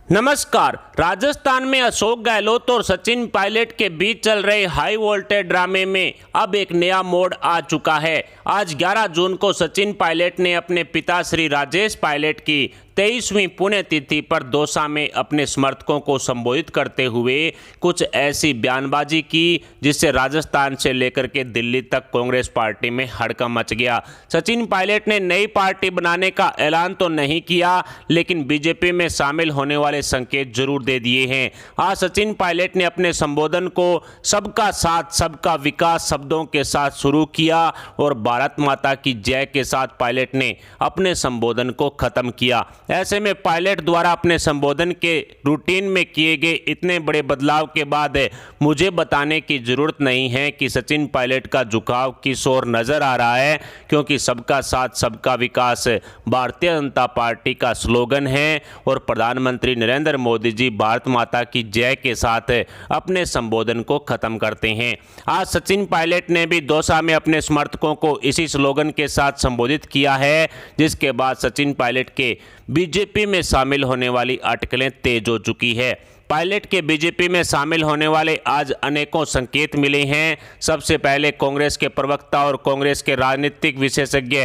नमस्कार। राजस्थान में अशोक गहलोत और सचिन पायलट के बीच चल रहे हाई वोल्टेज ड्रामे में अब एक नया मोड़ आ चुका है। आज 11 जून को सचिन पायलट ने अपने पिता श्री राजेश पायलट की 23वीं पुण्यतिथि पर दौसा में अपने समर्थकों को संबोधित करते हुए कुछ ऐसी बयानबाजी की जिससे राजस्थान से लेकर के दिल्ली तक कांग्रेस पार्टी में हड़कंप मच गया। सचिन पायलट ने नई पार्टी बनाने का ऐलान तो नहीं किया, लेकिन बीजेपी में शामिल होने वाले संकेत जरूर दे दिए हैं। आज सचिन पायलट ने अपने संबोधन को सबका साथ सबका विकास शब्दों के साथ शुरू किया और भारत माता की जय के साथ पायलट ने अपने संबोधन को खत्म किया। ऐसे में पायलट द्वारा अपने संबोधन के रूटीन में किए गए इतने बड़े बदलाव के बाद मुझे बताने की जरूरत नहीं है कि सचिन पायलट का झुकाव किस ओर नजर आ रहा है, क्योंकि सबका साथ सबका विकास भारतीय जनता पार्टी का स्लोगन है और प्रधानमंत्री नरेंद्र मोदी जी भारत माता की जय के साथ अपने संबोधन को खत्म करते हैं। आज सचिन पायलट ने भी दौसा में अपने समर्थकों को इसी स्लोगन के साथ संबोधित किया है, जिसके बाद सचिन पायलट के बीजेपी में शामिल होने वाली अटकलें तेज हो चुकी है। पायलट के बीजेपी में शामिल होने वाले आज अनेकों संकेत मिले हैं। सबसे पहले कांग्रेस के प्रवक्ता और कांग्रेस के राजनीतिक विशेषज्ञ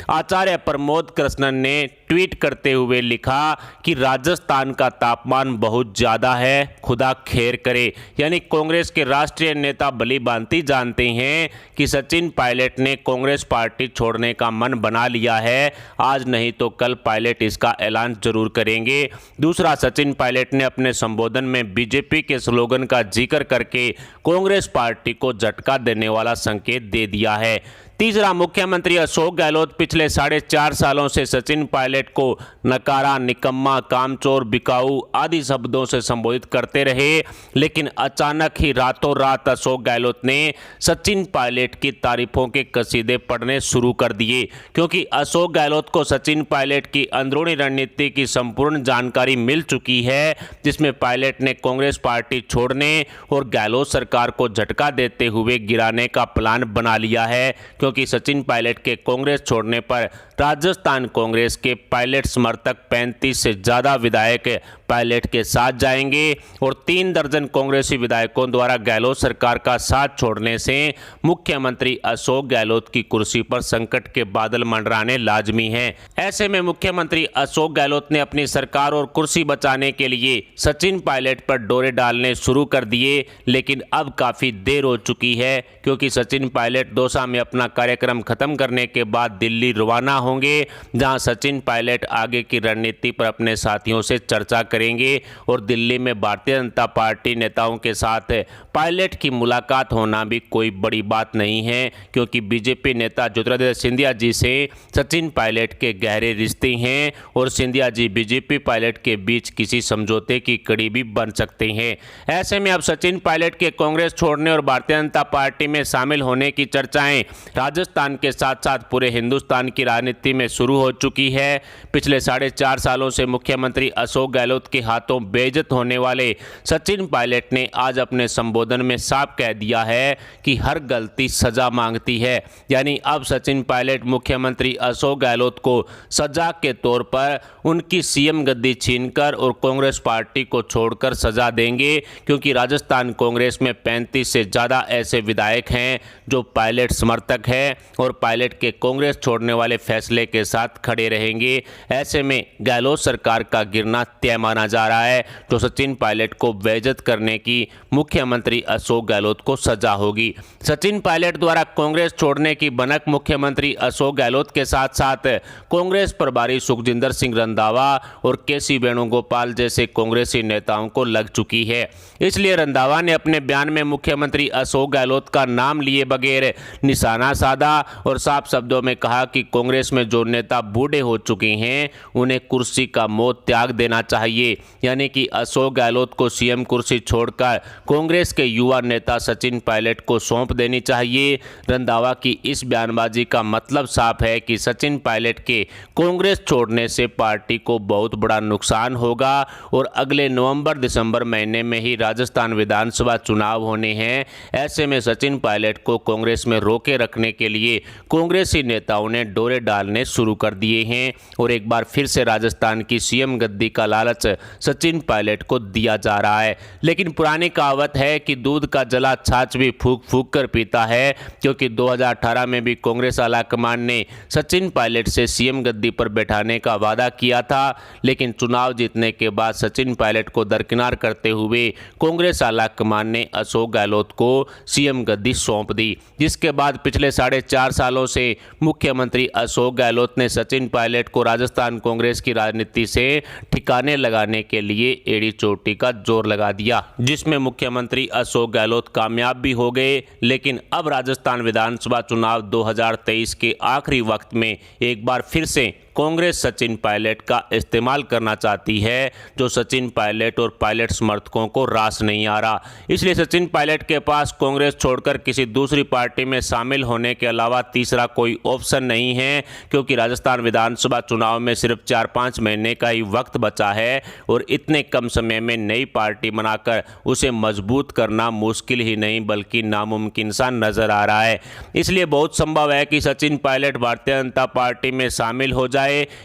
आचार्य प्रमोद कृष्णन ने ट्वीट करते हुए लिखा कि राजस्थान का तापमान बहुत ज़्यादा है, खुदा खैर करे। यानी कांग्रेस के राष्ट्रीय नेता भली भांति जानते हैं कि सचिन पायलट ने कांग्रेस पार्टी छोड़ने का मन बना लिया है। आज नहीं तो कल पायलट इसका ऐलान जरूर करेंगे। दूसरा, सचिन पायलट ने अपने संबोधन में बीजेपी के स्लोगन का जिक्र करके कांग्रेस पार्टी को झटका देने वाला संकेत दे दिया है। तीसरा, मुख्यमंत्री अशोक गहलोत पिछले 4.5 सालों से सचिन पायलट को नकारा, निकम्मा, कामचोर, बिकाऊ आदि शब्दों से संबोधित करते रहे, लेकिन अचानक ही रातों रात अशोक गहलोत ने सचिन पायलट की तारीफों के कसीदे पढ़ने शुरू कर दिए, क्योंकि अशोक गहलोत को सचिन पायलट की अंदरूनी रणनीति की संपूर्ण जानकारी मिल चुकी है, जिसमें पायलट ने कांग्रेस पार्टी छोड़ने और गहलोत सरकार को झटका देते हुए गिराने का प्लान बना लिया है, क्योंकि सचिन पायलट के कांग्रेस छोड़ने पर राजस्थान कांग्रेस के पायलट समर्थक 35 से ज़्यादा विधायक पायलट के साथ जाएंगे और 3 दर्जन कांग्रेसी विधायकों द्वारा गहलोत सरकार का साथ छोड़ने से मुख्यमंत्री अशोक गहलोत की कुर्सी पर संकट के बादल मंडराने लाजमी हैं। ऐसे में मुख्यमंत्री अशोक गहलोत ने अपनी सरकार और कुर्सी बचाने के लिए सचिन पायलट पर डोरे डालने शुरू कर दिए, लेकिन अब काफ़ी देर हो चुकी है, क्योंकि सचिन पायलट दौसा में अपना कार्यक्रम खत्म करने के बाद दिल्ली रवाना होंगे, जहां सचिन पायलट आगे की रणनीति पर अपने साथियों से चर्चा करेंगे और दिल्ली में भारतीय जनता पार्टी नेताओं के साथ पायलट की मुलाकात होना भी कोई बड़ी बात नहीं है, क्योंकि बीजेपी नेता ज्योतिरादित्य सिंधिया जी से सचिन पायलट के गहरे रिश्ते हैं और सिंधिया जी बीजेपी पायलट के बीच किसी समझौते की कड़ी भी बन सकते हैं। ऐसे में अब सचिन पायलट के कांग्रेस छोड़ने और भारतीय जनता पार्टी में शामिल होने की चर्चाएं राजस्थान के साथ साथ पूरे हिंदुस्तान की राजनीति में शुरू हो चुकी है। पिछले 4.5 सालों से मुख्यमंत्री अशोक गहलोत के हाथों बेइज्जत होने वाले सचिन पायलट ने आज अपने संबोधन में साफ कह दिया है कि हर गलती सजा मांगती है। यानी अब सचिन पायलट मुख्यमंत्री अशोक गहलोत को सजा के तौर पर उनकी सीएम गद्दी छीनकर और कांग्रेस पार्टी को छोड़कर सजा देंगे, क्योंकि राजस्थान कांग्रेस में 35 से ज़्यादा ऐसे विधायक हैं जो पायलट समर्थक हैं और पायलट के कांग्रेस छोड़ने वाले फैसले के साथ खड़े रहेंगे। ऐसे में गहलोत सरकार का गिरना तय माना जा रहा है, तो सचिन पायलट को बेइज्जत करने की मुख्यमंत्री अशोक गहलोत को सजा होगी। सचिन पायलट द्वारा कांग्रेस छोड़ने की भनक मुख्यमंत्री अशोक गहलोत के साथ साथ कांग्रेस प्रभारी सुखजिंदर सिंह रंधावा और केसी वेणुगोपाल जैसे कांग्रेसी नेताओं को लग चुकी है। इसलिए रंधावा ने अपने बयान में मुख्यमंत्री अशोक गहलोत का नाम लिए बगैर निशाना साधा और साफ शब्दों में कहा कि कांग्रेस में जो नेता बूढ़े हो चुके हैं उन्हें कुर्सी का मोह त्याग देना चाहिए। यानी कि अशोक गहलोत को सीएम कुर्सी छोड़कर कांग्रेस के युवा नेता सचिन पायलट को सौंप देनी चाहिए। रंधावा की इस बयानबाजी का मतलब साफ है कि सचिन पायलट के कांग्रेस छोड़ने से पार्टी को बहुत बड़ा नुकसान होगा और अगले नवंबर-दिसंबर महीने में ही राजस्थान विधानसभा चुनाव होने हैं। ऐसे में सचिन पायलट को कांग्रेस में रोके रखने के लिए कांग्रेसी नेताओं ने डोरे डालने शुरू कर दिए हैं और एक बार फिर से राजस्थान की सीएम गद्दी का लालच सचिन पायलट को दिया जा रहा है। लेकिन पुरानी कहावत है कि दूध का जला छाछ भी फूंक फूंक कर पीता है, क्योंकि 2018 में भी कांग्रेस आलाकमान ने सचिन पायलट से सीएम गद्दी पर बैठाने का वादा किया था, लेकिन चुनाव जीतने के बाद सचिन पायलट को दरकिनार करते हुए कांग्रेस आलाकमान ने अशोक गहलोत को सीएम गद्दी सौंप दी, जिसके बाद पिछले 4.5 सालों से मुख्यमंत्री अशोक गहलोत ने सचिन पायलट को राजस्थान कांग्रेस की राजनीति से ठिकाने लगाने के लिए एड़ी चोटी का जोर लगा दिया, जिसमें मुख्यमंत्री अशोक गहलोत कामयाब भी हो गए। लेकिन अब राजस्थान विधानसभा चुनाव 2023 के आखिरी वक्त में एक बार फिर से कांग्रेस सचिन पायलट का इस्तेमाल करना चाहती है, जो सचिन पायलट और पायलट समर्थकों को रास नहीं आ रहा। इसलिए सचिन पायलट के पास कांग्रेस छोड़कर किसी दूसरी पार्टी में शामिल होने के अलावा तीसरा कोई ऑप्शन नहीं है, क्योंकि राजस्थान विधानसभा चुनाव में सिर्फ 4-5 महीने का ही वक्त बचा है और इतने कम समय में नई पार्टी बनाकर उसे मजबूत करना मुश्किल ही नहीं बल्कि नामुमकिन सा नजर आ रहा है। इसलिए बहुत संभव है कि सचिन पायलट भारतीय जनता पार्टी में शामिल हो जाए,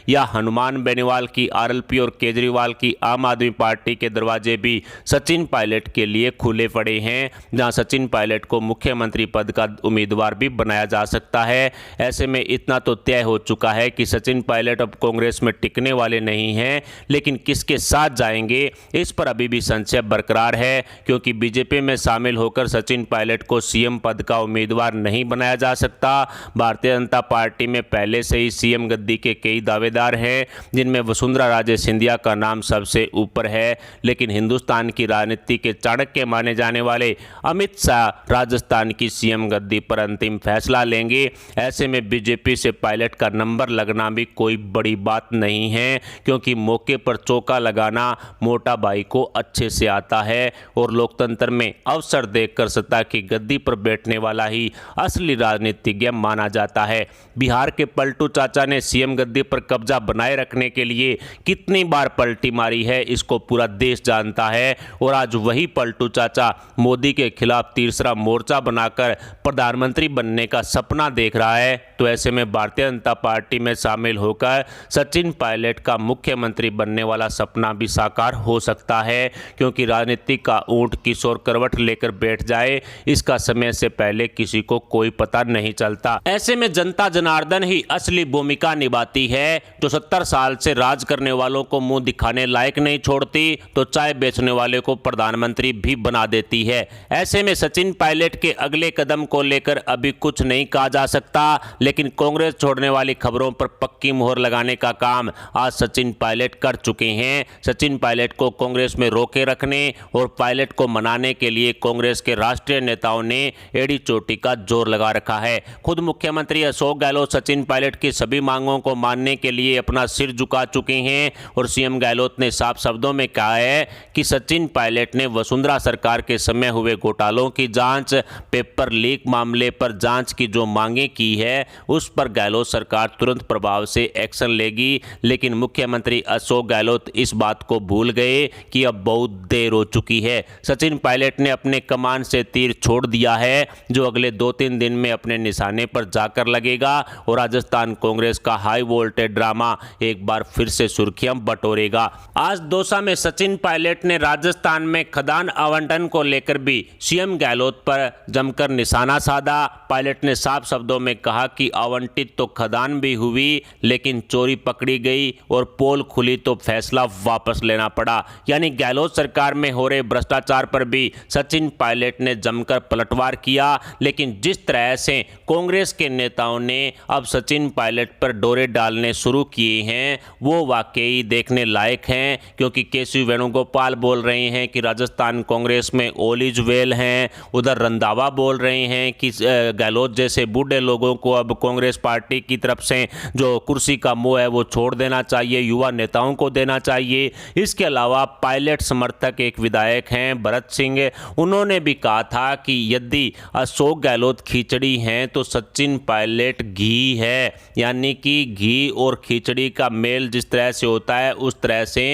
या हनुमान बेनीवाल की आरएलपी और केजरीवाल की आम आदमी पार्टी के दरवाजे भी सचिन पायलट के लिए खुले पड़े हैं, जहां सचिन पायलट को मुख्यमंत्री पद का उम्मीदवार भी बनाया जा सकता है। ऐसे में इतना तो तय हो चुका है कि सचिन पायलट अब कांग्रेस में टिकने वाले नहीं हैं, लेकिन किसके साथ जाएंगे इस पर अभी भी संशय बरकरार है, क्योंकि बीजेपी में शामिल होकर सचिन पायलट को सीएम पद का उम्मीदवार नहीं बनाया जा सकता। भारतीय जनता पार्टी में पहले से ही सीएम गद्दी के कई दावेदार हैं, जिनमें वसुंधरा राजे सिंधिया का नाम सबसे ऊपर है। लेकिन हिंदुस्तान की राजनीति के चाणक्य माने जाने वाले अमित शाह राजस्थान की सीएम गद्दी पर अंतिम फैसला लेंगे। ऐसे में बीजेपी से पायलट का नंबर लगना भी कोई बड़ी बात नहीं है, क्योंकि मौके पर चौका लगाना मोटा भाई को अच्छे से आता है और लोकतंत्र में अवसर देखकर सत्ता की गद्दी पर बैठने वाला ही असली राजनीतिज्ञ माना जाता है। बिहार के पलटू चाचा ने सीएम गद्दी पर कब्जा बनाए रखने के लिए कितनी बार पलटी मारी है, इसको पूरा देश जानता है। और आज वही पलटू चाचा मोदी के खिलाफ तीसरा मोर्चा बनाकर प्रधानमंत्री बनने का सपना देख रहा है। तो ऐसे में भारतीय जनता पार्टी में शामिल होकर सचिन पायलट का मुख्यमंत्री बनने वाला सपना भी साकार हो सकता है, क्योंकि राजनीति का ऊंट किशोर करवट लेकर बैठ जाए, इसका समय से पहले किसी को कोई पता नहीं चलता। ऐसे में जनता जनार्दन ही असली भूमिका निभाती है, जो 70 साल से राज करने वालों को मुंह दिखाने लायक नहीं छोड़ती, तो चाय बेचने वाले को प्रधानमंत्री भी बना देती है। ऐसे में सचिन पायलट के अगले कदम को लेकर अभी कुछ नहीं कहा जा सकता, लेकिन कांग्रेस छोड़ने वाली खबरों पर पक्की मोहर लगाने का काम आज सचिन पायलट कर चुके हैं। सचिन पायलट को कांग्रेस में रोके रखने और पायलट को मनाने के लिए कांग्रेस के राष्ट्रीय नेताओं ने एड़ी चोटी का जोर लगा रखा है। खुद मुख्यमंत्री अशोक गहलोत सचिन पायलट की सभी मांगों को मानने के लिए अपना सिर झुका चुके हैं और सीएम गहलोत ने साफ शब्दों में कहा है कि सचिन पायलट ने वसुंधरा सरकार के समय हुए घोटालों की जांच, पेपर लीक मामले पर जांच की जो मांगे की है, उस पर गहलोत सरकार तुरंत प्रभाव से एक्शन लेगी। लेकिन मुख्यमंत्री अशोक गहलोत इस बात को भूल गए कि अब बहुत देर हो चुकी है। सचिन पायलट ने अपने कमान से तीर छोड़ दिया है, जो अगले 2-3 दिन में अपने निशाने पर जाकर लगेगा और राजस्थान कांग्रेस का हाई वोल्टेज ड्रामा एक बार फिर से सुर्खियां बटोरेगा। आज दौसा में सचिन पायलट ने राजस्थान में खदान आवंटन को लेकर भी सीएम गहलोत पर जमकर निशाना साधा। पायलट ने साफ शब्दों में कहा कि आवंटित तो खदान भी हुई, लेकिन चोरी पकड़ी गई और पोल खुली तो फैसला वापस लेना पड़ा। यानी गहलोत सरकार में हो रहे भ्रष्टाचार पर भी सचिन पायलट ने जमकर पलटवार किया। लेकिन जिस तरह से कांग्रेस के नेताओं ने अब सचिन पायलट पर डोरे डालने शुरू किए हैं, वो वाकई देखने लायक हैं, क्योंकि केसी वेणुगोपाल बोल रहे हैं कि राजस्थान कांग्रेस में ऑल इज वेल हैं, उधर रंधावा बोल रहे हैं कि गहलोत जैसे बूढ़े लोगों को अब कांग्रेस पार्टी की तरफ से जो कुर्सी का मोह है वो छोड़ देना चाहिए, युवा नेताओं को देना चाहिए। इसके अलावा पायलट समर्थक एक विधायक हैं भरत सिंह, उन्होंने भी कहा था कि यदि अशोक गहलोत खिचड़ी हैं तो सचिन पायलट घी है, यानी कि घी घी और खिचड़ी का मेल जिस तरह से होता है उस तरह से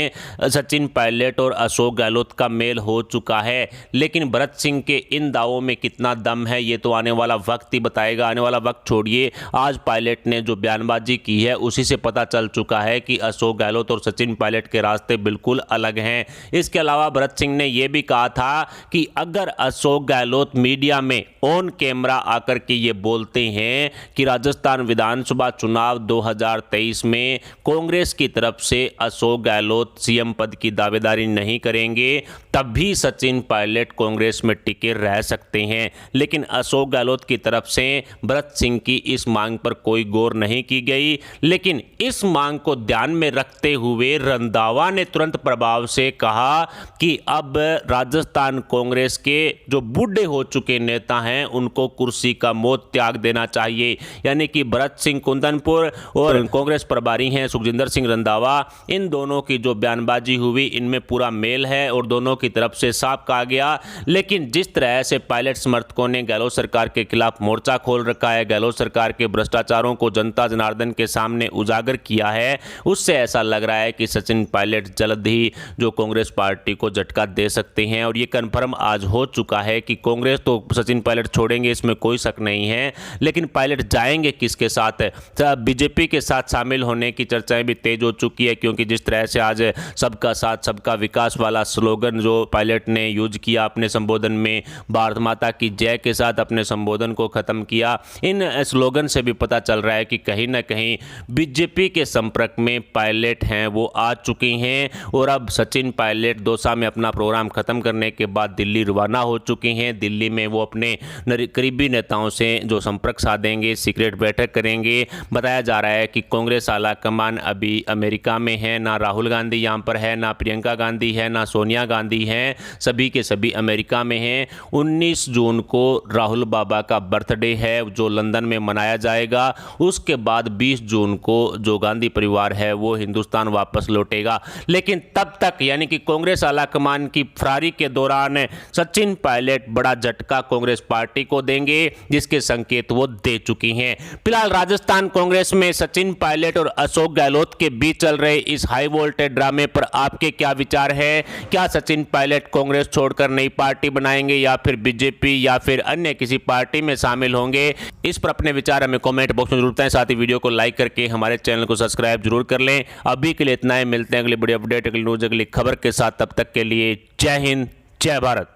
सचिन पायलट और अशोक गहलोत का मेल हो चुका है। लेकिन भरत सिंह के इन दावों में कितना दम है ये तो आने वाला वक्त ही बताएगा। आने वाला वक्त छोड़िए, आज पायलट ने जो बयानबाजी की है उसी से पता चल चुका है कि अशोक गहलोत और सचिन पायलट के रास्ते बिल्कुल अलग हैं। इसके अलावा भरत सिंह ने यह भी कहा था कि अगर अशोक गहलोत मीडिया में ऑन कैमरा आकर के ये बोलते हैं कि राजस्थान विधानसभा चुनाव 2023 में कांग्रेस की तरफ से अशोक गहलोत सीएम पद की दावेदारी नहीं करेंगे, तब भी सचिन पायलट कांग्रेस में टिके रह सकते हैं। लेकिन अशोक गहलोत की तरफ से भरत सिंह की इस मांग पर कोई गौर नहीं की गई। लेकिन इस मांग को ध्यान में रखते हुए रंधावा ने तुरंत प्रभाव से कहा कि अब राजस्थान कांग्रेस के जो बूढ़े हो चुके नेता हैं उनको कुर्सी का मौत त्याग देना चाहिए। यानी कि भरत सिंह कुंदनपुर और कांग्रेस प्रभारी हैं सुखजिंदर सिंह रंधावा, इन दोनों की जो बयानबाजी हुई इनमें पूरा मेल है और दोनों की तरफ से साफ कहा गया। लेकिन जिस तरह से पायलट समर्थकों ने गहलोत सरकार के खिलाफ मोर्चा खोल रखा है, गहलोत सरकार के भ्रष्टाचारों को जनता जनार्दन के सामने उजागर किया है, उससे ऐसा लग रहा है कि सचिन पायलट जल्द ही जो कांग्रेस पार्टी को झटका दे सकते हैं। और ये कन्फर्म आज हो चुका है कि कांग्रेस तो सचिन पायलट छोड़ेंगे, इसमें कोई शक नहीं है। लेकिन पायलट जाएंगे किसके साथ? बीजेपी के साथ शामिल होने की चर्चाएं भी तेज हो चुकी है, क्योंकि जिस तरह से आज सबका साथ सबका विकास वाला स्लोगन जो पायलट ने यूज किया अपने संबोधन में, भारत माता की जय के साथ अपने संबोधन को खत्म किया, इन स्लोगन से भी पता चल रहा है कि कहीं ना कहीं बीजेपी के संपर्क में पायलट हैं वो आ चुके हैं। और अब सचिन पायलट दौसा में अपना प्रोग्राम खत्म करने के बाद दिल्ली रवाना हो चुके हैं। दिल्ली में वो अपने करीबी नेताओं से जो संपर्क साधेंगे, सीक्रेट बैठक करेंगे। बताया जा रहा है कि कांग्रेस आला कमान अभी अमेरिका में है, ना राहुल गांधी यहाँ पर है, ना प्रियंका गांधी है, ना सोनिया गांधी हैं, सभी के सभी अमेरिका में हैं। 19 जून को राहुल बाबा का बर्थडे है जो लंदन में मनाया जाएगा। उसके बाद 20 जून को जो गांधी परिवार है वो हिंदुस्तान वापस लौटेगा। लेकिन तब तक यानी कि कांग्रेस आला कमान की फरारी के दौरान सचिन पायलट बड़ा झटका कांग्रेस पार्टी को देंगे, जिसके संकेत वो दे चुकी हैं। फिलहाल राजस्थान कांग्रेस में सचिन पायलट और अशोक गहलोत के बीच चल रहे इस हाई वोल्टेज ड्रामे पर आपके क्या विचार है? क्या सचिन पायलट कांग्रेस छोड़कर नई पार्टी बनाएंगे या फिर बीजेपी या फिर अन्य किसी पार्टी में शामिल होंगे? इस पर अपने विचार हमें कमेंट बॉक्स में जरूर बताएं। साथ ही वीडियो को लाइक करके हमारे चैनल को सब्सक्राइब जरूर कर लें। अभी के लिए इतना ही, मिलते हैं अगली बड़ी अपडेट, अगली न्यूज, अगली खबर के साथ। तब तक के लिए जय हिंद, जय भारत।